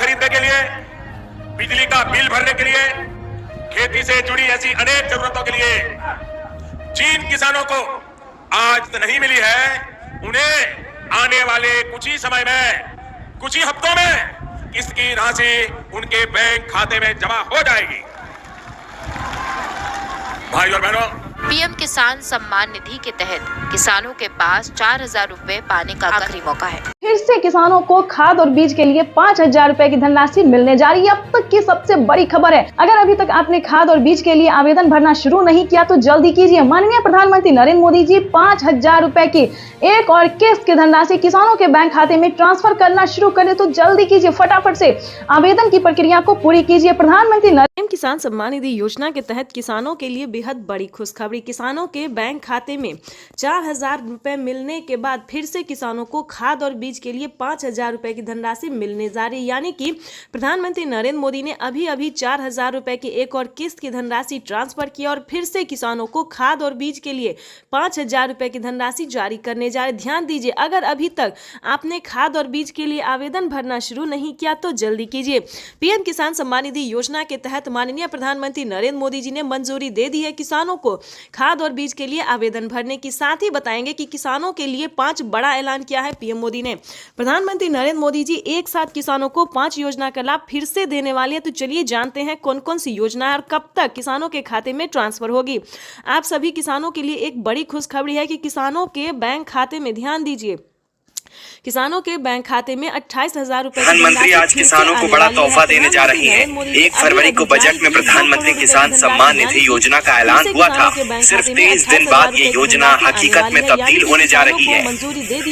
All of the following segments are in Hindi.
खरीदने के लिए, बिजली का बिल भरने के लिए, खेती से जुड़ी ऐसी अनेक जरूरतों के लिए जिन किसानों को आज तो नहीं मिली है, उन्हें आने वाले कुछ ही समय में, कुछ ही हफ्तों में किस्त की राशि उनके बैंक खाते में जमा हो जाएगी। भाई और बहनों, पीएम किसान सम्मान निधि के तहत किसानों के पास 4,000 रुपए पाने का आखिरी मौका है। फिर से किसानों को खाद और बीज के लिए 5,000 रुपए की धनराशि मिलने जा रही है। अब तक की सबसे बड़ी खबर है। अगर अभी तक आपने खाद और बीज के लिए आवेदन भरना शुरू नहीं किया तो जल्दी कीजिए। माननीय प्रधानमंत्री नरेंद्र मोदी जी 5,000 रुपए की एक और किस्त की धनराशि किसानों के बैंक खाते में ट्रांसफर करना शुरू करें, तो जल्दी कीजिए, फटाफट से आवेदन की प्रक्रिया को पूरी कीजिए। प्रधानमंत्री पीएम किसान सम्मान निधि योजना के तहत किसानों के लिए बेहद बड़ी खुशखबरी। किसानों के बैंक खाते में 4,000 रुपए मिलने के बाद फिर से किसानों को खाद और बीज के लिए 5,000 रुपए की धनराशि मिलने जा रही, यानी कि प्रधानमंत्री नरेंद्र मोदी ने अभी 4,000 रुपए की एक और किस्त की धनराशि ट्रांसफर की और फिर से किसानों को खाद और बीज के लिए 5,000 रुपए की धनराशि जारी करने जा रहे। ध्यान दीजिए, अगर अभी तक आपने खाद और बीज के लिए आवेदन भरना शुरू नहीं किया तो जल्दी कीजिए। पीएम किसान सम्मान निधि योजना के तहत माननीय प्रधानमंत्री नरेंद्र मोदी जी ने मंजूरी दे दी है किसानों को खाद और बीज के लिए आवेदन भरने की। साथ ही बताएंगे कि किसानों के लिए 5 बड़ा ऐलान किया है पीएम मोदी ने। प्रधानमंत्री नरेंद्र मोदी जी एक साथ किसानों को 5 योजना का लाभ फिर से देने वाले हैं। तो चलिए जानते हैं कौन कौन सी योजना है और कब तक किसानों के खाते में ट्रांसफर होगी। आप सभी किसानों के लिए एक बड़ी खुशखबरी है कि किसानों के बैंक खाते में, ध्यान दीजिए, किसानों के बैंक खाते में 28,000 रुपए। प्रधानमंत्री आज किसानों को बड़ा तोहफा देने जा रही है। 1 फरवरी को बजट में प्रधानमंत्री किसान सम्मान निधि योजना का ऐलान हुआ था। सिर्फ 23 दिन बाद ये योजना हकीकत में तब्दील होने जा रही है।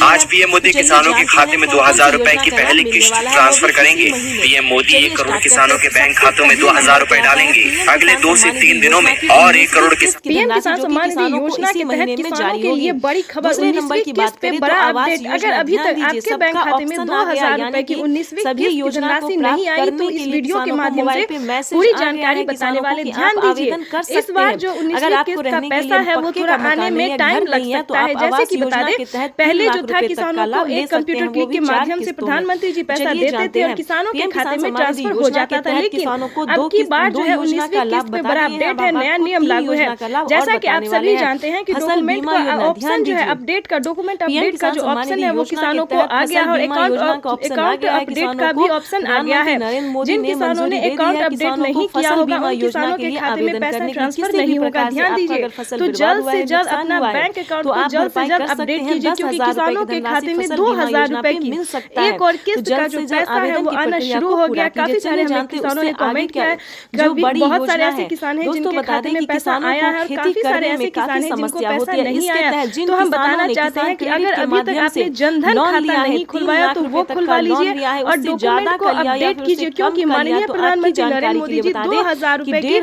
आज पीएम मोदी किसानों के खाते में 2,000 रुपए की पहली किस्त ट्रांसफर करेंगे। पीएम मोदी 1 करोड़ किसानों के बैंक खातों में 2,000 रुपए डालेंगे। अगले 2 से 3 दिनों में और 1 करोड़ पीएम किसान सम्मान निधि योजना के तहत किसानों के लिए बड़ी खबर। 19वीं किस्त पे बड़ा अपडेट। अगर अभी तक आपके बैंक खाते में 2,000 रुपए की 19वीं किस्त की धनराशि नहीं आई तो इस वीडियो के माध्यम से पूरी जानकारी बताने वाले। ध्यान दीजिए, इस बार जो 19वीं किस्त का पैसा है वो थोड़ा आने में टाइम लग सकता है। जैसे कि बता दें, पहले जो था किसानों को एक कंप्यूटर क्लिक के माध्यम से प्रधानमंत्री जी पैसा देते थे और किसानों के खाते में ट्रांसफर हो जाता था। लेकिन अब की बार जो है 19वीं किस्त पे बड़ा अपडेट है, नया नियम लागू है। जैसा कि आप सभी जानते हैं कि डॉक्यूमेंट का ऑप्शन जो है अपडेट का, डॉक्यूमेंट अपडेट का जो ऑप्शन है वो किसानों को आ गया और अकाउंट अपडेट का भी ऑप्शन आ गया है। जिन किसानों ने अकाउंट अपडेट नहीं किया होगा उन किसानों के खाते में पैसा ट्रांसफर नहीं होगा। ध्यान दीजिए, तो जल्द से जल्द अपना बैंक अकाउंट को जल्द से जल्द अपडेट कीजिए, क्योंकि किसानों के खाते में 2,000 रुपए की एक और किस्त का जो पैसा है वो आना शुरू हो गया। काफी सारे हमें किसानों ने कमेंट किया है। बहुत सारे ऐसे किसान हैं जिनके खाते में पैसा आया है और काफी सारे ऐसे किसान हैं जिनको पैसा नहीं आया। तो हम बताना चाहते हैं कि अगर अभी तक आपने जनधन खाता नहीं खुलवाया तो वो खुलवा लीजिए और डॉक्यूमेंट को अपडेट कीजिए, क्योंकि माननीय प्रधानमंत्री नरेंद्र मोदी जी 2,000 रुपए की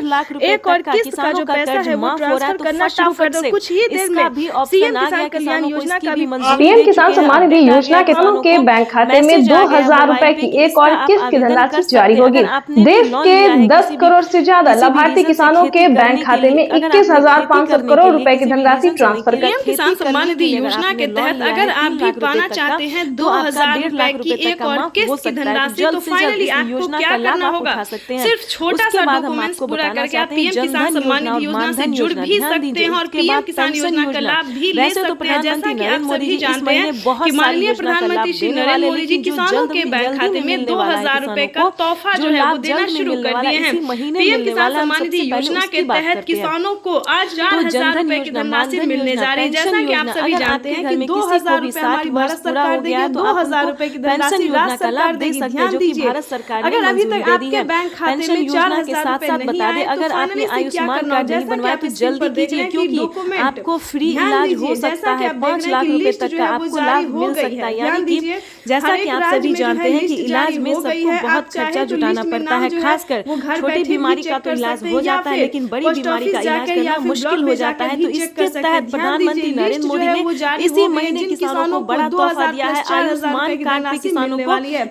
एक और किस्त का जो पैसा है वो ट्रांसफर करना शुरू कर दो। कुछ ही देर में सीएम किसान कल्याण योजना का भी पीएम किसान सम्मान निधि योजना के किसानों के बैंक खाते में 2,000 रुपए की एक और किस्त की धनराशि जारी होगी। देश के 10 करोड़ से ज्यादा लाभार्थी किसानों के बैंक खाते में 21,500 करोड़ रुपए की धनराशि ट्रांसफर कर। किसान सम्मान निधि योजना के तहत अगर आप भी पाना चाहते हैं 2,000 रुपए की एक और किस्त की धनराशि, तो फाइनली आपको क्या करना होगा? सिर्फ छोटा सा डॉक्यूमेंट्स पूरा करके आप पीएम किसान सम्मान निधि योजना से जुड़ भी सकते हैं और पीएम किसान योजना का लाभ भी ले सकते हैं। जैसा कि आप सभी जानते हैं कि माननीय प्रधानमंत्री श्री नरेंद्र मोदी जी किसानों के बैंक खाते में 2,000 रुपए का तोहफा जो है वो देना शुरू कर दिए हैं। पीएम किसान सम्मान निधि योजना के तहत किसानों को आज 4,000 रुपए की धनराशि मिलने जा रही है। जैसा कि आप सभी जानते हैं कि 2,000 रुपए हमारी भारत सरकार देगी, 2,000 रुपए की धनराशि राज्य सरकार देगी। ध्यान दीजिए, अगर अभी तक आपके बैंक खाते में 4,000 रुपए नहीं आए, अगर आपने आयुष्मान कार्ड नहीं बनवाया तो जल्दी कीजिए, क्योंकि आपको फ्री इलाज हो सकता है। 5 लाख रुपए तक का आपको लाभ मिल सकता है। यानी कि जैसा कि आप सभी जानते हैं कि इलाज में सबको बहुत खर्चा जुटाना पड़ता है, खासकर छोटी बीमारी का तो इलाज हो जाता है, लेकिन बड़ी बीमारी का इलाज करना मुश्किल हो जाता है। तो इसके तहत प्रधानमंत्री नरेंद्र मोदी ने इसी महीने किसानों को बड़ा तोहफा दिया है आयुष्मान कार्ड पे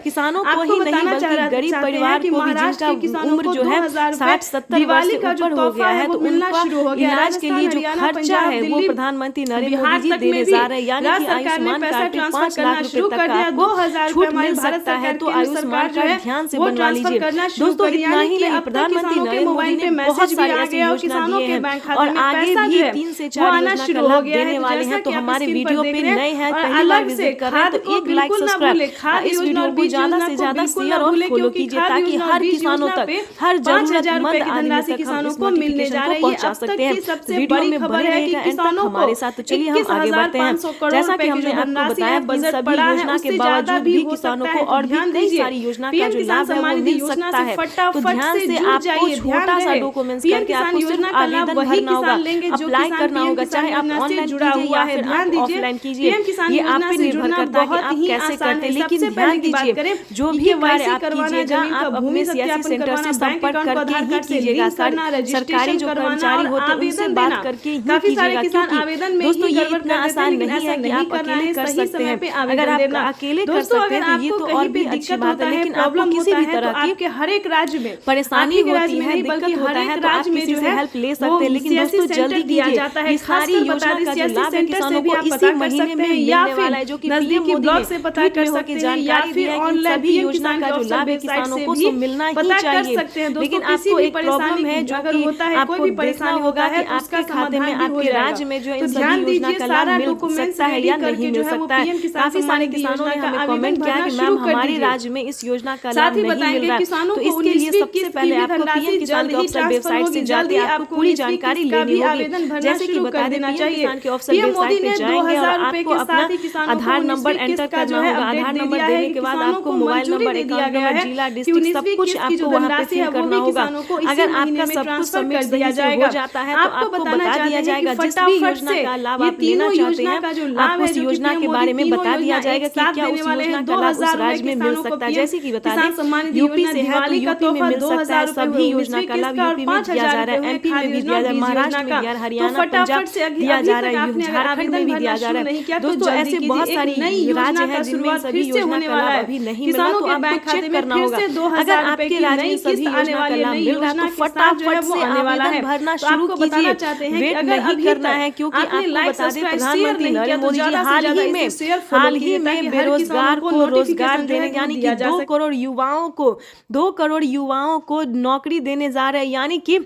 किसानों को ही नहीं बल्कि गरीब परिवार को भी जिनका उम्र जो है 60-70 वर्ष से ऊपर हो गया है तो उनका इलाज के लिए जो खर्चा है वो प्रधानमंत्री नरेंद्र मोदी जी देने जा रहे हैं। यानी कि आयुष्मान कार्ड पे 5 लाख रुपए तक आपको छूट मिल सकता है। तो आयुष्मान कार्ड ध्यान से बनवा लीजिए दोस्तों। इतना ही नहीं, प्रधानमंत्री नरेंद्र मोदी ने बहुत सारी ऐसी योजना दिए हैं और आगे भी 3 से 4 योजना का लाभ देने वाले हैं। तो हमारे वीडियो पे नए हैं, पहली बार विजिट कर रहे हैं तो एक लाइक सब्सक्राइब, इस वीडियो को ज्यादा से ज्यादा शेयर और फॉलो कीजिए ताकि हर किसानों तक, हर जरूरतमंद आदमी तक किसानों को मिलने जा रही है पहुंचा सकते हैं। वीडियो में बने रहेगा एंड तक हमारे साथ। तो चलिए हम आगे बढ़ते हैं। जैसा कि हमने आपको बताया इन सभी योजना के बावजूद भी किसानों को और भी कई सारी योजना का जो लाभ है वो मिल सकता है। तो ध्यान से आपको छोटा सा डॉक्यूमेंट्स करके आपको सिर्फ आवेदन भरना होगा, अप्लाई करना होगा, चाहे आप ऑनलाइन कीजिए या फिर आप ऑफलाइन कीजिए, ये आप पे निर्भर करता है कि आप कैसे करते हैं। लेकिन ध्यान दीजिए जो भी कार्य आप कीजिएगा आप अपने सीएससी सेंटर से संपर्क करके ही कीजिएगा। सरकारी जो कर्मचारी होते हैं उनसे बात करके ही कीजिएगा, क्योंकि दोस्तों ये इतना आसान नहीं है कि आप अकेले कर सकते हैं। अगर आप अकेले कर सकते हैं तो ये तो और भी अच्छी बात है, लेकिन आपको किसी भी तरह की हर एक राज्य में परेशानी होती है, दिक्कत होता है तो आप किसी से हेल्प ले सकते हैं। लेकिन दोस्तों जल्दी कीजिए, ये सारी योजना का जो लाभ है किसानों को इसी महीने में मिलने वाला है, जो कि पीएम मोदी से पता कर सके जानकारी दी है कि सभी योजना का जो लाभ है किसानों को सो मिलना ही चाहिए। लेकिन आपको एक प्रॉब्लम है जो कि आपको देखना होगा कि आपके खाते में, आपके राज्य में जो इन सभी योजना का लाभ मिल सकता है या नहीं मिल सकता है। काफी सारे किसानों ने हमें कमेंट किया कि मैम हमारे राज्य में इस योजना का लाभ नहीं मिल रहा है। तो इसके लिए सबसे पहले आपको पीएम किसान के ऑफिसर वेबसाइट से जाते आपको पूरी जानकारी लेनी होगी। जैसे कि बता दें पीएम किसान के ऑफिसर वेबसाइट पे जाएंगे और आपको अपना आधार नंबर एंटर करना होगा। आधार नंबर देने के बाद आपको मोबाइल नंबर, अकाउंट नंबर, जिला, डिस्ट्रिक्ट सब कुछ आपको वहाँ पे फिल करना होगा। अगर आपका सब कुछ सबमिट सही से हो जाता है तो आपको बता दिया जाएगा जिस भी योजना का लाभ आप लेना चाहते हैं आपको उस योजना के बारे में बता दिया जाएगा कि क्या उस योजना का लाभ उस राज्य में मिल सकता है। जैसे कि बता दें यूपी से है तो यूपी में मिल सकता है, सभी योजना का लाभ यूपी में दिया जा रहा है, एमपी में भी दिया जा रहा है, महाराष्ट्र में दिया, हरियाणा, पंजाब दिया जा रहा है, झारखंड में भी दिया जा रहा है। दोस्तों ऐसे बहुत सारी राज्य हैं जिनमें सभी योजना का लाभ अभी नहीं मिला, तो आपको चेक करना होगा। अगर आपके राज्य में सभी योजना का लाभ मिल रहा है तो फटाफट से आवेदन भरना शुरू कीजिए, वेट नहीं करना है। क्योंकि आपको बता दें प्रधानमंत्री नरेंद्र मोदी जी हाल ही में बेरोजगार को रोजगार देने यानी कि 2 करोड़ युवाओं को नौकरी देने जा रहे हैं। यानी कि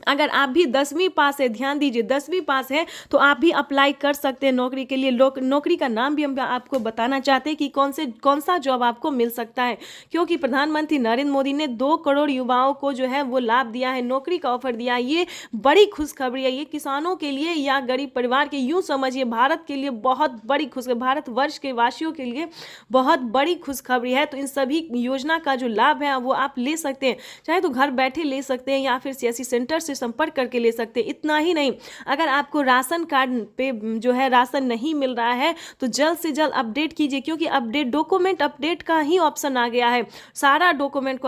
अगर आप भी 10वीं पास है, ध्यान दीजिए 10वीं पास है तो आप भी अप्लाई कर सकते हैं नौकरी के लिए। नौकरी का नाम भी हम आपको बताना चाहते हैं कि कौन सा जॉब आपको मिल सकता है, क्योंकि प्रधानमंत्री नरेंद्र मोदी ने 2 करोड़ युवाओं को जो है वो लाभ दिया है, नौकरी का ऑफर दिया है। ये बड़ी खुशखबरी है, ये किसानों के लिए या गरीब परिवार के, यूँ समझिए भारत के लिए बहुत बड़ी खुशखबरी, भारतवर्ष के वासियों के लिए बहुत बड़ी खुशखबरी है। तो इन सभी योजना का जो लाभ है वो आप ले सकते हैं, चाहे तो घर बैठे ले सकते हैं या फिर सीएससी सेंटर से संपर्क करके ले सकते हैं। इतना ही नहीं, अगर आपको राशन कार्ड पे जो है राशन नहीं मिल रहा है तो जल्द से जल्द अपडेट कीजिए, क्योंकि अपडेट डॉक्यूमेंट अपडेट का ही ऑप्शन आ गया है। सारा डॉक्यूमेंट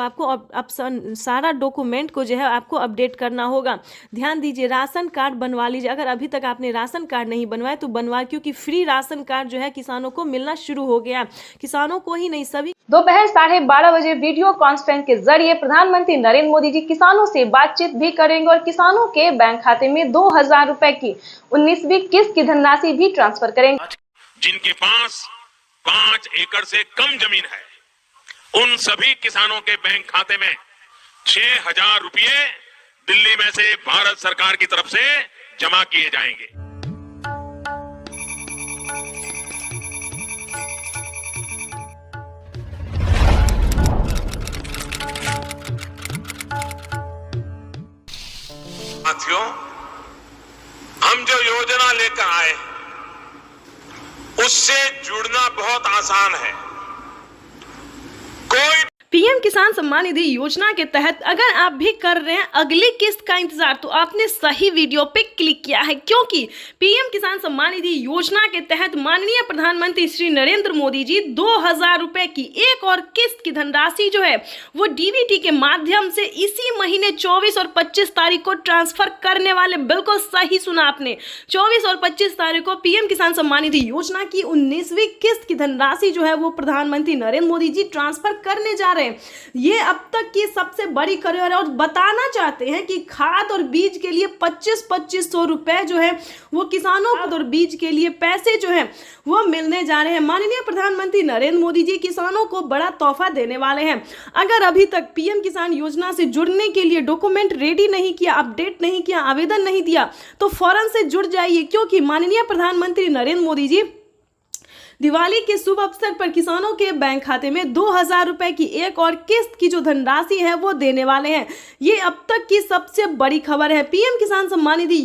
को जो है आपको अपडेट करना होगा। ध्यान दीजिए राशन कार्ड बनवा लीजिए। अगर अभी तक आपने राशन कार्ड नहीं बनवाया तो बनवा, क्योंकि फ्री राशन कार्ड जो है किसानों को मिलना शुरू हो गया। किसानों को ही नहीं सभी दोपहर 12:30 बजे वीडियो कॉन्फ्रेंस के जरिए प्रधानमंत्री नरेंद्र मोदी जी किसानों से बातचीत भी करेंगे और किसानों के बैंक खाते में 2000 रुपए की 19वीं किस्त की धनराशि भी ट्रांसफर करेंगे। जिनके पास 5 एकड़ से कम जमीन है उन सभी किसानों के बैंक खाते में 6000 रुपये दिल्ली में से भारत सरकार की तरफ से जमा किए जाएंगे। साथियों, हम जो योजना लेकर आए उससे जुड़ना बहुत आसान है। कोई पीएम किसान सम्मान निधि योजना के तहत अगर आप भी कर रहे हैं अगली किस्त का इंतजार, तो आपने सही वीडियो पे क्लिक किया है, क्योंकि पीएम किसान सम्मान निधि योजना के तहत माननीय प्रधानमंत्री श्री नरेंद्र मोदी जी 2000 रुपए की एक और किस्त की धनराशि जो है वो डीबीटी के माध्यम से इसी महीने 24 और 25 तारीख को ट्रांसफर करने वाले। बिल्कुल सही सुना आपने, 24 और 25 तारीख को पीएम किसान सम्मान निधि योजना की 19वीं किस्त की धनराशि जो है वो प्रधानमंत्री नरेंद्र मोदी जी ट्रांसफर करने जा रहे हैं। ये अब तक की सबसे बड़ी खबर है और बताना चाहते हैं कि खाद और बीज के लिए 2500 रुपए जो है वो किसानों खाद और बीज के लिए पैसे जो है वो मिलने जा रहे हैं। माननीय प्रधानमंत्री नरेंद्र मोदी जी किसानों को बड़ा तोहफा देने वाले हैं। अगर अभी तक पीएम किसान योजना से जुड़ने के लिए डॉक्यूमेंट रेडी नहीं किया, अपडेट नहीं किया, आवेदन नहीं दिया, तो फौरन से जुड़ जाइए, क्योंकि माननीय प्रधानमंत्री नरेंद्र मोदी जी दिवाली के शुभ अवसर पर किसानों के बैंक खाते में 2000 रुपए की एक और किस्त की जो धनराशि है वो देने वाले हैं। ये अब तक की सबसे बड़ी खबर है। पीएम किसान सम्मान निधि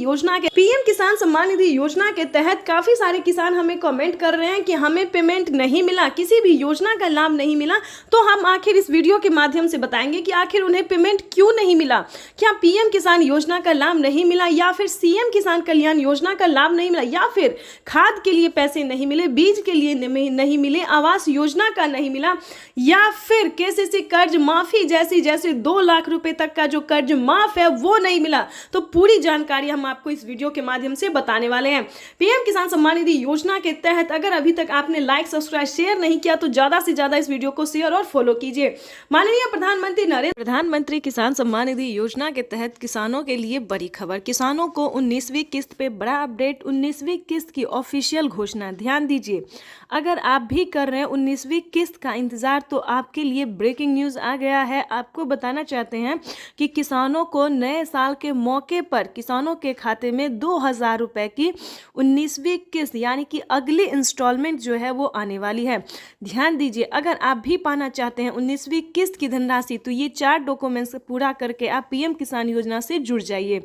योजना के तहत काफी सारे किसान हमें कमेंट कर रहे हैं कि हमें पेमेंट नहीं मिला, किसी भी योजना का लाभ नहीं मिला। तो हम आखिर इस वीडियो के माध्यम से बताएंगे कि आखिर उन्हें पेमेंट क्यों नहीं मिला। क्या पीएम किसान योजना का लाभ नहीं मिला, या फिर सीएम किसान कल्याण योजना का लाभ नहीं मिला, या फिर खाद के लिए पैसे नहीं मिले, बीज के लिए नहीं मिले, आवास योजना का नहीं मिला, या फिर केसीसी कर्ज माफी जैसे 2 लाख रुपए तक का जो कर्ज माफ है वो नहीं मिला। तो पूरी जानकारी हम आपको इस वीडियो के माध्यम से बताने वाले हैं। पीएम किसान सम्मान निधि योजना के तहत अगर अभी तक आपने लाइक, सब्सक्राइब, शेयर नहीं किया तो ज्यादा से ज्यादा इस वीडियो को शेयर और फॉलो कीजिए। माननीय प्रधानमंत्री किसान सम्मान निधि योजना के तहत किसानों के लिए बड़ी खबर। किसानों को 19वीं किस्त पे बड़ा अपडेट, 19वीं किस्त की ऑफिशियल घोषणा। ध्यान दीजिए, अगर आप भी कर रहे हैं 19वीं किस्त का इंतजार तो आपके लिए ब्रेकिंग न्यूज़ आ गया है। आपको बताना चाहते हैं कि किसानों को नए साल के मौके पर किसानों के खाते में 2000 रुपए की 19वीं किस्त यानी कि अगली इंस्टॉलमेंट जो है वो आने वाली है। ध्यान दीजिए, अगर आप भी पाना चाहते हैं 19वीं किस्त की धनराशि तो ये 4 डॉक्यूमेंट्स पूरा करके आप पीएम किसान योजना से जुड़ जाइए।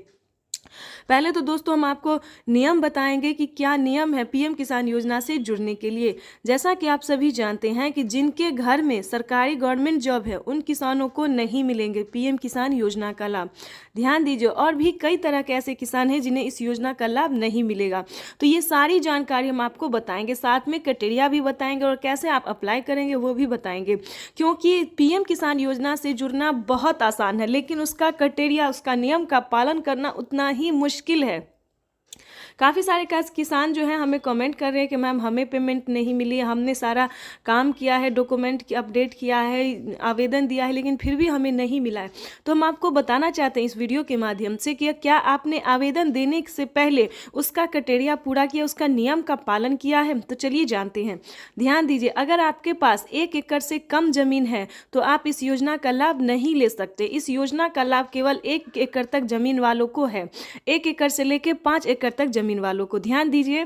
पहले तो दोस्तों हम आपको नियम बताएंगे कि क्या नियम है पीएम किसान योजना से जुड़ने के लिए। जैसा कि आप सभी जानते हैं कि जिनके घर में सरकारी गवर्नमेंट जॉब है उन किसानों को नहीं मिलेंगे पीएम किसान योजना का लाभ। ध्यान दीजिए, और भी कई तरह के ऐसे किसान हैं जिन्हें इस योजना का लाभ नहीं मिलेगा। तो ये सारी जानकारी हम आपको बताएंगे, साथ में क्राइटेरिया भी बताएंगे और कैसे आप अप्लाई करेंगे वो भी बताएंगे। क्योंकि पीएम किसान योजना से जुड़ना बहुत आसान है, लेकिन उसका क्राइटेरिया, उसका नियम का पालन करना उतना ही मुश्किल है। काफ़ी सारे किसान जो हैं हमें कमेंट कर रहे हैं कि मैम हमें पेमेंट नहीं मिली, हमने सारा काम किया है, डॉक्यूमेंट की अपडेट किया है, आवेदन दिया है, लेकिन फिर भी हमें नहीं मिला है। तो हम आपको बताना चाहते हैं इस वीडियो के माध्यम से कि क्या आपने आवेदन देने से पहले उसका क्राइटेरिया पूरा किया, उसका नियम का पालन किया है। तो चलिए जानते हैं। ध्यान दीजिए, अगर आपके पास 1 एकड़ से कम जमीन है तो आप इस योजना का लाभ नहीं ले सकते। इस योजना का लाभ केवल 1 एकड़ तक जमीन वालों को है, 1 एकड़ से लेकर 5 एकड़ तक जमीन वालों को। ध्यान दीजिए,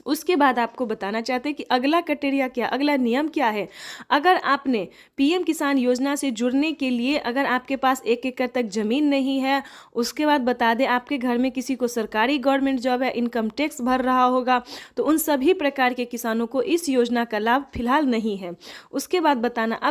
उसके बाद आपको बताना चाहते हैं कि अगला क्राइटेरिया क्या, अगला नियम क्या है। अगर आपने पीएम किसान योजना से जुड़ने के लिए अगर आपके पास 1 एकड़ तक ज़मीन नहीं है, उसके बाद बता दें आपके घर में किसी को सरकारी गवर्नमेंट जॉब है, इनकम टैक्स भर रहा होगा, तो उन सभी प्रकार के किसानों को इस योजना का लाभ फिलहाल नहीं है। उसके बाद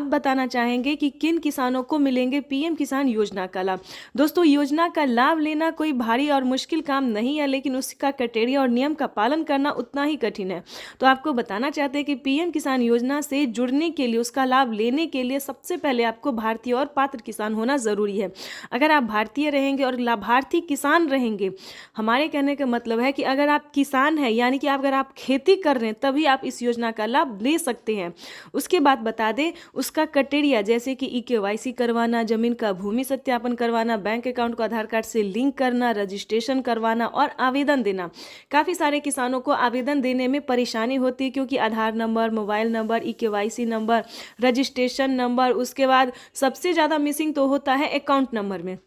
बताना चाहेंगे कि किन किसानों को मिलेंगे पीएम किसान योजना का लाभ। दोस्तों, योजना का लाभ लेना कोई भारी और मुश्किल काम नहीं है, लेकिन उसका क्राइटेरिया और नियम का पालन करना उतना ही कठिन है। तो आपको बताना चाहते हैं कि पीएम किसान योजना से जुड़ने के लिए, उसका लाभ लेने के लिए सबसे पहले आपको भारतीय और पात्र किसान होना जरूरी है। अगर आप भारतीय रहेंगे और लाभार्थी किसान रहेंगे, हमारे कहने का मतलब है कि अगर आप किसान हैं यानी कि अगर आप खेती कर रहे हैं तभी आप इस योजना का लाभ ले सकते हैं। उसके बाद बता दें उसका क्राइटेरिया, जैसे कि EKYC करवाना, जमीन का भूमि सत्यापन करवाना, बैंक अकाउंट को आधार कार्ड से लिंक करना, रजिस्ट्रेशन करवाना और आवेदन देना। काफ़ी सारे किसानों को आवेदन देने में परेशानी होती है, क्योंकि Aadhaar number, mobile number, EKYC number, registration number, उसके बाद सबसे ज़्यादा मिसिंग तो होता है अकाउंट नंबर में।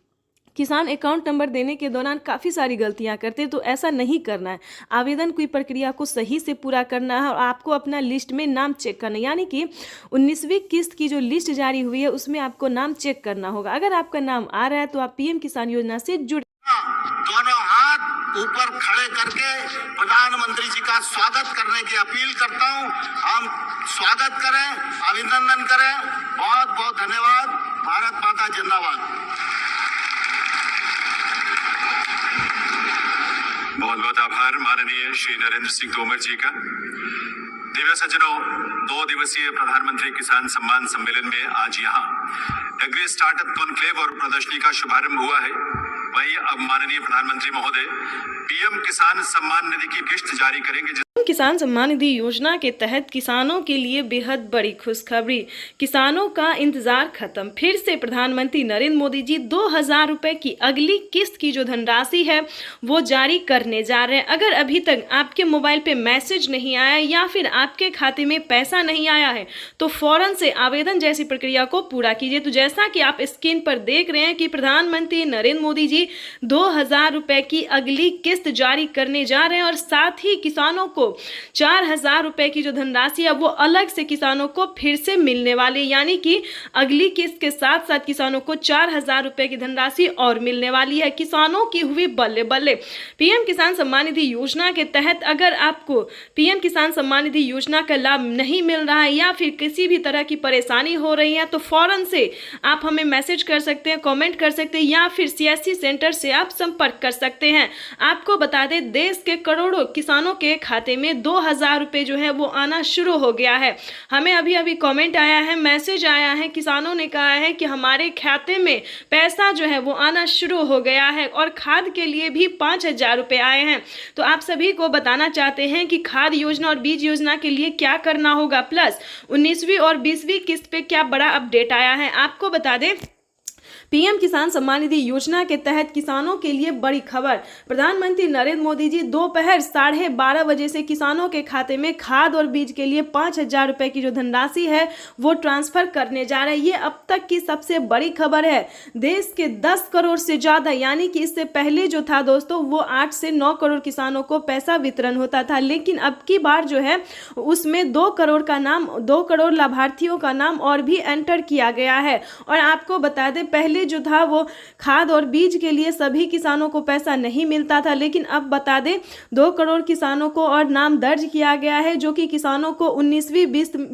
किसान अकाउंट नंबर देने के दौरान काफ़ी सारी गलतियां करते हैं, तो ऐसा नहीं करना है। आवेदन की प्रक्रिया को सही से पूरा करना है और आपको अपना लिस्ट में नाम चेक करना है, यानी कि 19वीं किस्त की जो लिस्ट जारी हुई है उसमें आपको नाम चेक करना होगा। अगर आपका नाम आ रहा है तो आप पीएम किसान योजना से जुड़। दोनों हाथ ऊपर खड़े करके प्रधानमंत्री जी का स्वागत करने की अपील करता हूं। हम स्वागत करें अभिनंदन करें। बहुत बहुत धन्यवाद। भारत माता जिंदाबाद। बहुत बहुत आभार माननीय श्री नरेंद्र सिंह तोमर जी का। दिव्य सज्जनों, 2 दिवसीय प्रधानमंत्री किसान सम्मान सम्मेलन में आज यहाँ एग्री स्टार्टअप कॉन्क्लेव और प्रदर्शनी का शुभारंभ हुआ है। वहीं अब माननीय प्रधानमंत्री महोदय पीएम किसान सम्मान निधि की किश्त जारी करेंगे। किसान सम्मान निधि योजना के तहत किसानों के लिए बेहद बड़ी खुशखबरी। किसानों का इंतजार खत्म। फिर से प्रधानमंत्री नरेंद्र मोदी जी 2000 रुपए की अगली किस्त की जो धनराशि है वो जारी करने जा रहे हैं। अगर अभी तक आपके मोबाइल पे मैसेज नहीं आया या फिर आपके खाते में पैसा नहीं आया है तो फौरन से आवेदन जैसी प्रक्रिया को पूरा कीजिए। तो जैसा कि आप स्क्रीन पर देख रहे हैं कि प्रधानमंत्री नरेंद्र मोदी जी 2000 रुपए की अगली किस्त जारी करने जा रहे हैं और साथ ही किसानों को 4000 रुपए की जो धनराशि है वो अलग से किसानों को फिर से मिलने वाली, यानी कि अगली किस्त के साथ साथ किसानों को 4000 रुपए की धनराशि और मिलने वाली है। किसानों की हुई बल्ले बल्ले। पीएम किसान सम्मान निधि योजना के तहत अगर आपको पीएम किसान सम्मान निधि योजना का लाभ नहीं मिल रहा है या फिर किसी भी तरह की परेशानी हो रही है तो फौरन से आप हमें मैसेज कर सकते हैं, कमेंट कर सकते हैं या फिर सीएससी सेंटर से आप संपर्क कर सकते हैं। आपको बता दें, देश के करोड़ों किसानों के खाते में 2000 रुपए जो है वो आना शुरू हो गया है। हमें अभी अभी कमेंट आया है, मैसेज आया है, किसानों ने कहा है कि हमारे खाते में पैसा जो है वो आना शुरू हो गया है और खाद के लिए भी 5000 रुपए आए हैं। तो आप सभी को बताना चाहते हैं कि खाद योजना और बीज योजना के लिए क्या करना होगा, प्लस 19वीं और 20वीं किस्त पे क्या बड़ा अपडेट आया है। आपको बता दें, पीएम किसान सम्मान निधि योजना के तहत किसानों के लिए बड़ी खबर। प्रधानमंत्री नरेंद्र मोदी जी दोपहर 12:30 बजे से किसानों के खाते में खाद और बीज के लिए 5000 रुपए की जो धनराशि है वो ट्रांसफर करने जा रहे हैं। ये अब तक की सबसे बड़ी खबर है। देश के 10 करोड़ से ज्यादा, यानी कि इससे पहले जो था दोस्तों वो 8 से 9 करोड़ किसानों को पैसा वितरण होता था, लेकिन अब की बार जो है उसमें 2 करोड़ लाभार्थियों का नाम और भी एंटर किया गया है। और आपको बता दें, पहले जो था वो खाद और बीज के लिए सभी किसानों को पैसा नहीं मिलता था, लेकिन अब बता दें 2 करोड़ किसानों को और नाम दर्ज किया गया है, जो कि किसानों को 19वीं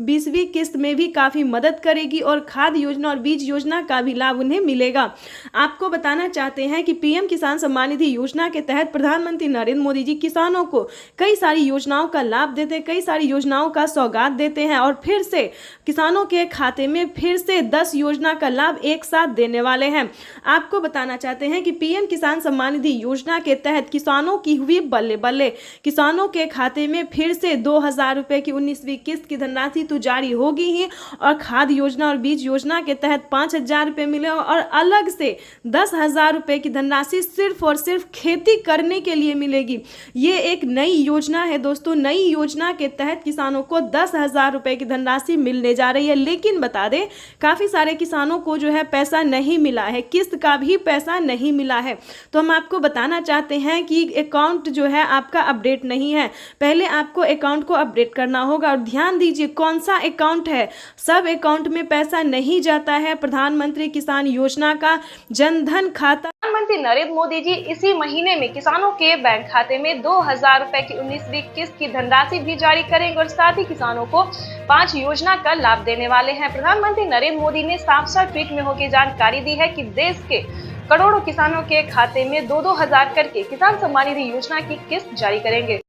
20वीं किस्त में भी काफी मदद करेगी और खाद योजना और बीज योजना का भी लाभ उन्हें मिलेगा। आपको बताना चाहते हैं कि पीएम किसान सम्मान निधि योजना के तहत प्रधानमंत्री नरेंद्र मोदी जी किसानों को कई सारी योजनाओं का लाभ देते हैं, कई सारी योजनाओं का सौगात देते हैं और फिर से किसानों के खाते में फिर से 10 योजना का लाभ एक साथ देने वाले हैं। आपको बताना चाहते हैं कि पीएम किसान सम्मान निधि योजना के तहत किसानों की हुई बल्ले बल्ले। किसानों के खाते में फिर से 2000 रुपए की 19वीं किस्त की धनराशि तो जारी होगी ही और खाद योजना और बीज योजना के तहत 5000 रुपए मिले और अलग से 10,000 रुपए की धनराशि सिर्फ और सिर्फ खेती करने के लिए मिलेगी। ये एक नई योजना है दोस्तों। नई योजना के तहत किसानों को 10,000 रुपए की धनराशि मिलने जा रही है, लेकिन बता दें काफी सारे किसानों को जो है पैसा नहीं मिला है, किस्त का भी पैसा नहीं मिला है। तो हम आपको बताना चाहते हैं कि अकाउंट जो है आपका अपडेट नहीं है। पहले आपको अकाउंट को अपडेट करना होगा और ध्यान दीजिए कौन सा अकाउंट है। सब अकाउंट में पैसा नहीं जाता है। प्रधानमंत्री किसान योजना का जनधन खाता प्रधानमंत्री नरेंद्र मोदी जी इसी महीने में किसानों के बैंक खाते में 2000 रुपए की 19वीं किस्त की धनराशि भी जारी करेंगे और साथ ही किसानों को 5 योजना का लाभ देने वाले हैं। प्रधानमंत्री नरेंद्र मोदी ने साफ-साफ ट्वीट में होकर जानकारी दी है कि देश के करोड़ों किसानों के खाते में 2-2 हजार करके किसान सम्मान निधि योजना की किस्त जारी करेंगे।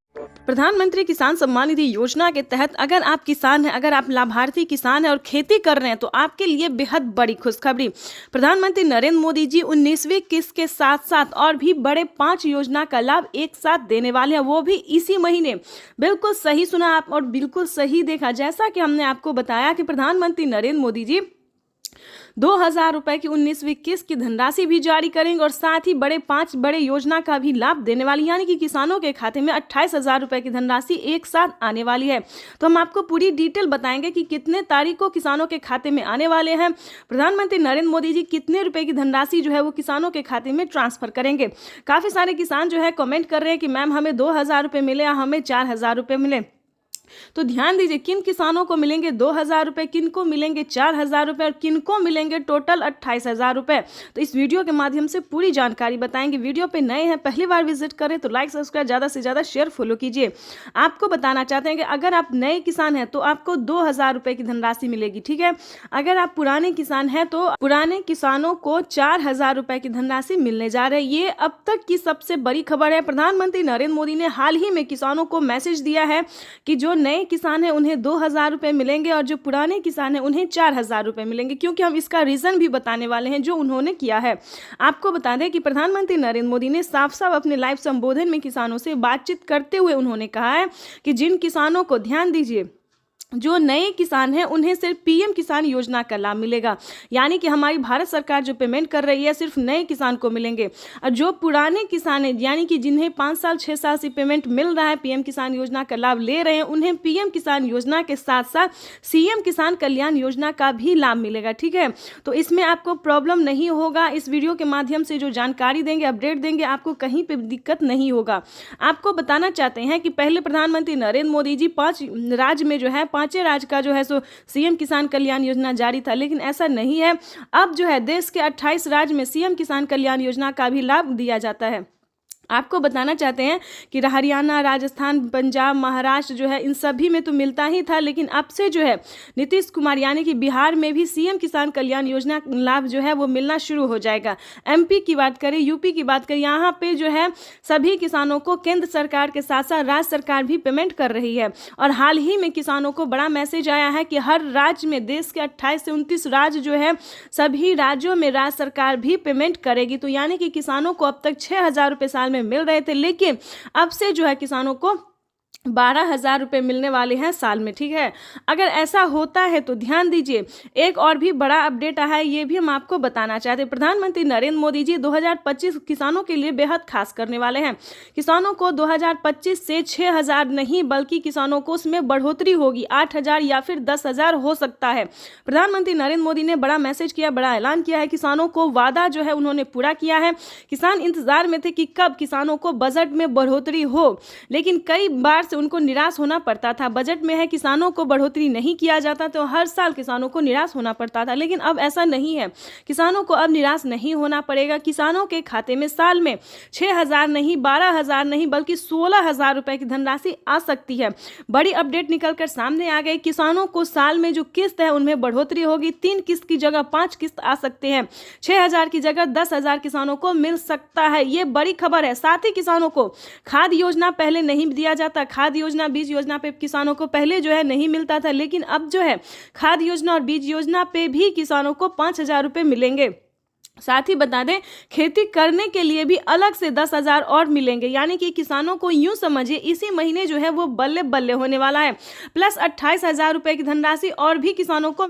प्रधानमंत्री किसान सम्मान निधि योजना के तहत अगर आप किसान हैं, अगर आप लाभार्थी किसान हैं और खेती कर रहे हैं तो आपके लिए बेहद बड़ी खुशखबरी। प्रधानमंत्री नरेंद्र मोदी जी 19वीं किस्त के साथ साथ और भी बड़े 5 योजना का लाभ एक साथ देने वाले हैं, वो भी इसी महीने। बिल्कुल सही सुना आप और बिल्कुल सही देखा। जैसा कि हमने आपको बताया कि प्रधानमंत्री नरेंद्र मोदी जी 2000 रुपए की 19वीं किस्त की धनराशि भी जारी करेंगे और साथ ही 5 बड़े योजना का भी लाभ देने वाली, यानी कि किसानों के खाते में 28,000 रुपए की धनराशि एक साथ आने वाली है। तो हम आपको पूरी डिटेल बताएंगे कि कितने तारीख को किसानों के खाते में आने वाले हैं। प्रधानमंत्री नरेंद्र मोदी जी कितने रुपए की धनराशि जो है वो किसानों के खाते में ट्रांसफर करेंगे। काफी सारे किसान जो है कमेंट कर रहे हैं कि मैम हमें 2000 रुपए मिले या हमें 4000 रुपए मिले। तो ध्यान दीजिए, किन किसानों को मिलेंगे 2,000 रुपये, किन को मिलेंगे 4,000 रुपये और किन को मिलेंगे टोटल 28,000 रुपये। तो इस वीडियो के माध्यम से पूरी जानकारी बताएंगे। वीडियो पे नए हैं, पहली बार विजिट करें तो लाइक सब्सक्राइब ज़्यादा से ज़्यादा शेयर फॉलो कीजिए। आपको बताना चाहते हैं कि अगर आप नए किसान हैं तो आपको 2,000 रुपये की धनराशि मिलेगी, ठीक है। अगर आप पुराने किसान हैं तो पुराने किसानों को 4,000 रुपये की धनराशि मिलने जा रही है। ये अब तक की सबसे बड़ी खबर है। प्रधानमंत्री नरेंद्र मोदी ने हाल ही में किसानों को मैसेज दिया है कि जो नए किसान हैं उन्हें 2,000 रुपये मिलेंगे और जो पुराने किसान हैं उन्हें 4,000 रुपये मिलेंगे, क्योंकि हम इसका रीज़न भी बताने वाले हैं जो उन्होंने किया है। आपको बता दें कि प्रधानमंत्री नरेंद्र मोदी ने साफ साफ अपने लाइव संबोधन में किसानों से बातचीत करते हुए उन्होंने कहा है कि जिन किसानों को, ध्यान दीजिए, जो नए किसान हैं उन्हें सिर्फ पीएम किसान योजना का लाभ मिलेगा, यानी कि हमारी भारत सरकार जो पेमेंट कर रही है सिर्फ नए किसान को मिलेंगे। और जो पुराने किसान हैं, यानी कि जिन्हें 5 साल 6 साल से पेमेंट मिल रहा है, पीएम किसान योजना का लाभ ले रहे हैं, उन्हें पीएम किसान योजना के साथ साथ सीएम किसान कल्याण योजना का भी लाभ मिलेगा, ठीक है। तो इसमें आपको प्रॉब्लम नहीं होगा। इस वीडियो के माध्यम से जो जानकारी देंगे, अपडेट देंगे, आपको कहीं पर दिक्कत नहीं होगा। आपको बताना चाहते हैं कि पहले प्रधानमंत्री नरेंद्र मोदी जी 5 राज्य में जो है, 5 राज्य का जो है सो सीएम किसान कल्याण योजना जारी था, लेकिन ऐसा नहीं है। अब जो है देश के 28 राज्य में सीएम किसान कल्याण योजना का भी लाभ दिया जाता है। आपको बताना चाहते हैं कि हरियाणा, राजस्थान, पंजाब, महाराष्ट्र जो है इन सभी में तो मिलता ही था, लेकिन अब से जो है नीतीश कुमार यानी कि बिहार में भी सीएम किसान कल्याण योजना लाभ जो है वो मिलना शुरू हो जाएगा। एमपी की बात करें, यूपी की बात करें, यहाँ पे जो है सभी किसानों को केंद्र सरकार के साथ साथ राज्य सरकार भी पेमेंट कर रही है। और हाल ही में किसानों को बड़ा मैसेज आया है कि हर राज्य में, देश के 28 से 29 राज्य जो है, सभी राज्यों में राज्य सरकार भी पेमेंट करेगी। तो यानी कि किसानों को अब तक 6,000 रुपये साल में मिल रहे थे, लेकिन अब से जो है किसानों को 12,000 रुपये मिलने वाले हैं साल में, ठीक है। अगर ऐसा होता है तो ध्यान दीजिए, एक और भी बड़ा अपडेट आया है, ये भी हम आपको बताना चाहते हैं। प्रधानमंत्री नरेंद्र मोदी जी 2025 किसानों के लिए बेहद खास करने वाले हैं। किसानों को 2025 से 6,000 नहीं बल्कि किसानों को उसमें बढ़ोतरी होगी, 8,000 या फिर 10,000 हो सकता है। प्रधानमंत्री नरेंद्र मोदी ने बड़ा मैसेज किया, बड़ा ऐलान किया है। किसानों को वादा जो है उन्होंने पूरा किया है। किसान इंतजार में थे कि कब किसानों को बजट में बढ़ोतरी हो, लेकिन कई बार से उनको निराश होना पड़ता था। बजट में है किसानों को बढ़ोतरी नहीं किया जाता तो हर साल किसानों को निराश होना पड़ता था, लेकिन अब ऐसा नहीं है। किसानों को अब निराश नहीं होना पड़ेगा। किसानों के खाते में साल में 6,000 नहीं, 12,000 नहीं बल्कि 16,000 रुपए की धनराशि आ सकती है। बड़ी अपडेट निकलकर सामने आ गई। किसानों को साल में जो किस्त है उनमें बढ़ोतरी होगी। 3 किस्त की जगह 5 किस्त आ सकते हैं। 6,000 की जगह 10,000 किसानों को मिल सकता है। ये बड़ी खबर है। साथ ही किसानों को खाद योजना पहले नहीं दिया जाता, खाद योजना, बीज योजना पे किसानों को पहले जो है नहीं मिलता था, लेकिन अब जो है खाद योजना और बीज योजना पे भी किसानों को 5,000 रुपये मिलेंगे। साथ ही बता दें, खेती करने के लिए भी अलग से 10,000 और मिलेंगे, यानी कि किसानों को यूं समझिए इसी महीने जो है वो बल्ले बल्ले होने वाला है। प्लस 28,000 रुपये की धनराशि और भी किसानों को।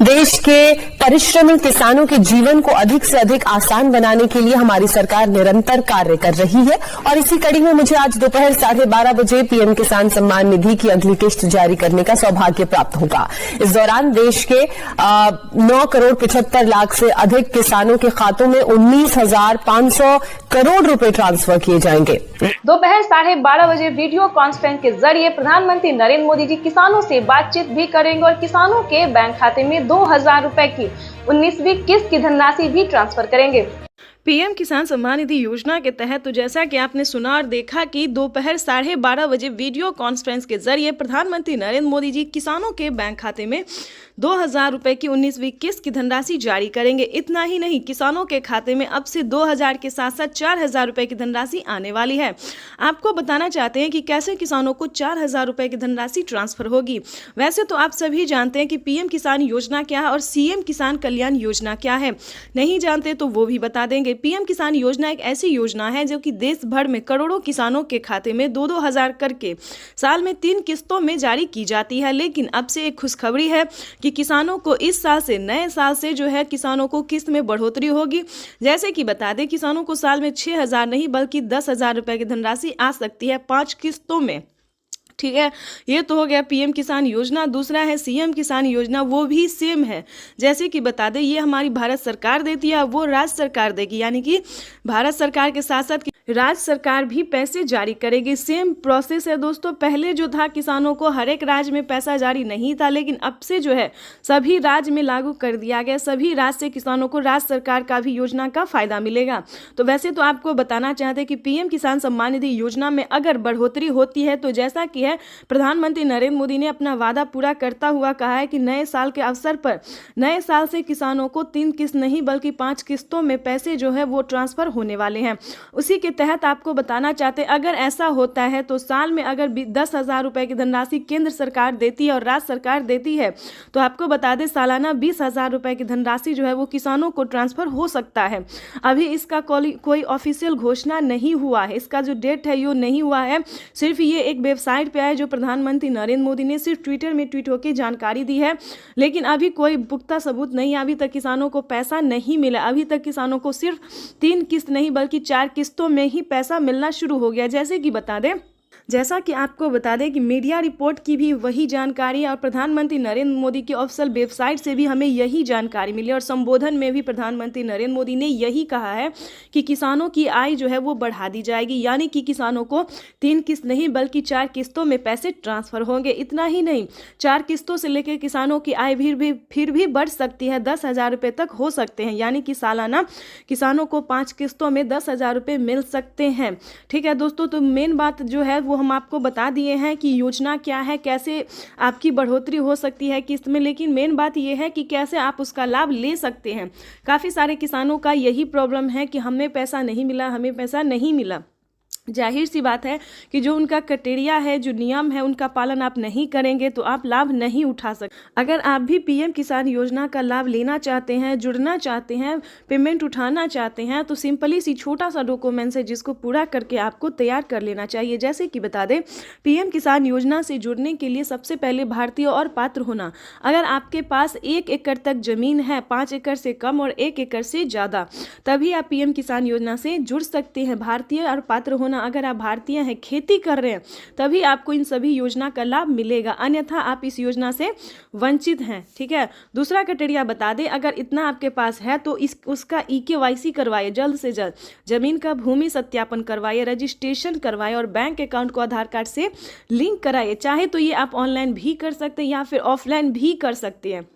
देश के परिश्रमी किसानों के जीवन को अधिक से अधिक आसान बनाने के लिए हमारी सरकार निरंतर कार्य कर रही है और इसी कड़ी में मुझे आज दोपहर 12:30 बजे पीएम किसान सम्मान निधि की अगली किस्त जारी करने का सौभाग्य प्राप्त होगा। इस दौरान देश के 9 करोड़ 75 लाख से अधिक किसानों के खातों में 19,500 करोड़ रुपए ट्रांसफर किए जाएंगे। दोपहर 12:30 बजे वीडियो कॉन्फ्रेंस के जरिए प्रधानमंत्री नरेंद्र मोदी जी किसानों से बातचीत भी करेंगे और किसानों के बैंक खाते में 2,000 रुपए की 19वीं किस्त की धनराशि भी ट्रांसफर करेंगे। पीएम किसान सम्मान निधि योजना के तहत तो जैसा कि आपने सुना और देखा कि दोपहर 12:30 बजे वीडियो कॉन्फ्रेंस के जरिए प्रधानमंत्री नरेंद्र मोदी जी किसानों के बैंक खाते में 2,000 रुपए की 19वीं किस्त की धनराशि जारी करेंगे। इतना ही नहीं, किसानों के खाते में अब से 2,000 के साथ साथ 4,000 रुपए की धनराशि आने वाली है। आपको बताना चाहते हैं कि कैसे किसानों को 4,000 रुपए की धनराशि ट्रांसफर होगी। वैसे तो आप सभी जानते हैं कि पीएम किसान योजना क्या है और सीएम किसान कल्याण योजना क्या है। नहीं जानते तो वो भी बता देंगे। पीएम किसान योजना एक ऐसी योजना है जो कि देश भर में करोड़ों किसानों के खाते में 2-2 हज़ार करके साल में 3 किस्तों में जारी की जाती है। लेकिन अब से एक खुशखबरी है कि किसानों को इस साल से, नए साल से जो है किसानों को किस्त में बढ़ोतरी होगी। जैसे कि बता दें, किसानों को साल में 6,000 नहीं बल्कि 10,000 रुपए की धनराशि आ सकती है 5 किस्तों में। ठीक है, ये तो हो गया पीएम किसान योजना। दूसरा है सीएम किसान योजना, वो भी सेम है। जैसे कि बता दें, ये हमारी भारत सरकार देती है, वो राज्य सरकार देगी, यानी कि भारत सरकार के साथ साथ राज्य सरकार भी पैसे जारी करेगी। सेम प्रोसेस है दोस्तों। पहले जो था किसानों को हर एक राज्य में पैसा जारी नहीं था, लेकिन अब से जो है सभी राज्य में लागू कर दिया गया। सभी राज्य से किसानों को राज्य सरकार का भी योजना का फायदा मिलेगा। तो वैसे तो आपको बताना चाहते हैं कि पीएम किसान सम्मान निधि योजना में अगर बढ़ोतरी होती है तो जैसा कि है प्रधानमंत्री नरेंद्र मोदी ने अपना वादा पूरा करता हुआ कहा है कि नए साल के अवसर पर नए साल से किसानों को 3 किस्त नहीं बल्कि 5 किस्तों में पैसे जो है वो ट्रांसफर होने वाले हैं। उसी के तहत आपको बताना चाहते हैं, अगर ऐसा होता है तो साल में अगर 10,000 रुपए की धनराशि केंद्र सरकार देती है और राज्य सरकार देती है, तो आपको बता दें सालाना 20,000 रुपए की धनराशि जो है वो किसानों को ट्रांसफर हो सकता है। अभी इसका कोई ऑफिशियल घोषणा नहीं हुआ है, इसका जो डेट है ये नहीं हुआ है। सिर्फ ये एक वेबसाइट पे है जो प्रधानमंत्री नरेंद्र मोदी ने सिर्फ ट्विटर में ट्वीट होकर जानकारी दी है, लेकिन अभी कोई पुख्ता सबूत नहीं है। अभी तक किसानों को पैसा नहीं मिला। अभी तक किसानों को सिर्फ 3 किस्त नहीं बल्कि 4 किस्तों में ही पैसा मिलना शुरू हो गया। जैसा कि आपको बता दें कि मीडिया रिपोर्ट की भी वही जानकारी और प्रधानमंत्री नरेंद्र मोदी की ऑफिशियल वेबसाइट से भी हमें यही जानकारी मिली और संबोधन में भी प्रधानमंत्री नरेंद्र मोदी ने यही कहा है कि किसानों की आय जो है वो बढ़ा दी जाएगी, यानी कि किसानों को 3 किस्त नहीं बल्कि 4 किस्तों में पैसे ट्रांसफर होंगे। इतना ही नहीं, 4 किस्तों से लेकर किसानों की आय फिर भी बढ़ सकती है, 10,000 रुपये तक हो सकते हैं, यानी कि सालाना किसानों को 5 किस्तों में 10,000 रुपये मिल सकते हैं। ठीक है दोस्तों, तो मेन बात जो है वो हम आपको बता दिए हैं कि योजना क्या है, कैसे आपकी बढ़ोतरी हो सकती है किस्त में, लेकिन मेन बात ये है कि कैसे आप उसका लाभ ले सकते हैं। काफ़ी सारे किसानों का यही प्रॉब्लम है कि हमें पैसा नहीं मिला। जाहिर सी बात है कि जो उनका क्राइटेरिया है, जो नियम है, उनका पालन आप नहीं करेंगे तो आप लाभ नहीं उठा सकते। अगर आप भी पीएम किसान योजना का लाभ लेना चाहते हैं, जुड़ना चाहते हैं, पेमेंट उठाना चाहते हैं, तो सिंपली सी छोटा सा डॉक्यूमेंट्स है जिसको पूरा करके आपको तैयार कर लेना चाहिए। जैसे कि बता दें, पीएम किसान योजना से जुड़ने के लिए सबसे पहले भारतीय और पात्र होना। अगर आपके पास 1 एकड़ तक जमीन है, 5 एकड़ से कम और 1 एकड़ से ज़्यादा, तभी आप पीएम किसान योजना से जुड़ सकते हैं। भारतीय और पात्र होना, अगर आप भारतीय हैं, खेती कर रहे हैं, तभी आपको इन सभी योजना का लाभ मिलेगा, अन्यथा आप इस योजना से वंचित हैं। ठीक है, दूसरा क्राइटेरिया बता दें, अगर इतना आपके पास है तो उसका EKYC करवाइए, जल्द से जल्द जमीन का भूमि सत्यापन करवाइए, रजिस्ट्रेशन करवाइए और बैंक अकाउंट को आधार कार्ड से लिंक कराइए। चाहे तो ये आप ऑनलाइन भी कर सकते हैं या फिर ऑफलाइन भी कर सकते हैं।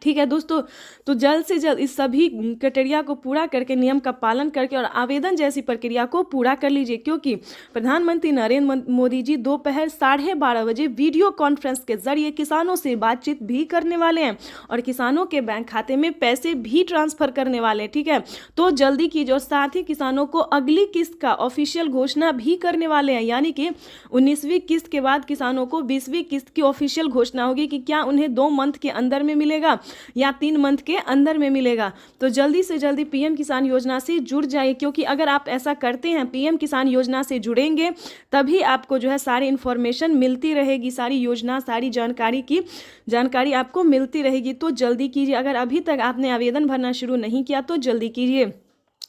ठीक है दोस्तों, तो जल्द से जल्द इस सभी क्राइटेरिया को पूरा करके, नियम का पालन करके और आवेदन जैसी प्रक्रिया को पूरा कर लीजिए, क्योंकि प्रधानमंत्री नरेंद्र मोदी जी दोपहर 12:30 बजे वीडियो कॉन्फ्रेंस के जरिए किसानों से बातचीत भी करने वाले हैं और किसानों के बैंक खाते में पैसे भी ट्रांसफर करने वाले हैं। ठीक है, तो जल्दी कीजिए और साथ ही किसानों को अगली किस्त का ऑफिशियल घोषणा भी करने वाले हैं, यानी कि 19वीं किस्त के बाद किसानों को 20वीं किस्त की ऑफिशियल घोषणा होगी कि क्या उन्हें 2 मंथ के अंदर में मिलेगा या 3 मंथ के अंदर में मिलेगा। तो जल्दी से जल्दी पीएम किसान योजना से जुड़ जाइए, क्योंकि अगर आप ऐसा करते हैं, पीएम किसान योजना से जुड़ेंगे, तभी आपको जो है सारी इन्फॉर्मेशन मिलती रहेगी, सारी योजना, सारी जानकारी आपको मिलती रहेगी। तो जल्दी कीजिए। अगर अभी तक आपने आवेदन भरना शुरू नहीं किया तो जल्दी कीजिए।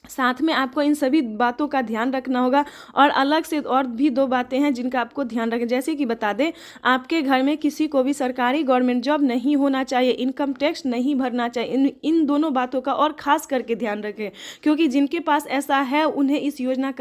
साथ में आपको इन सभी बातों का ध्यान रखना होगा और अलग से और भी 2 बातें हैं जिनका आपको ध्यान रखें। जैसे कि बता दें, आपके घर में किसी को भी सरकारी गवर्नमेंट जॉब नहीं होना चाहिए, इनकम टैक्स नहीं भरना चाहिए। इन दोनों बातों का और खास करके ध्यान रखें, क्योंकि जिनके पास ऐसा है उन्हें इस योजना का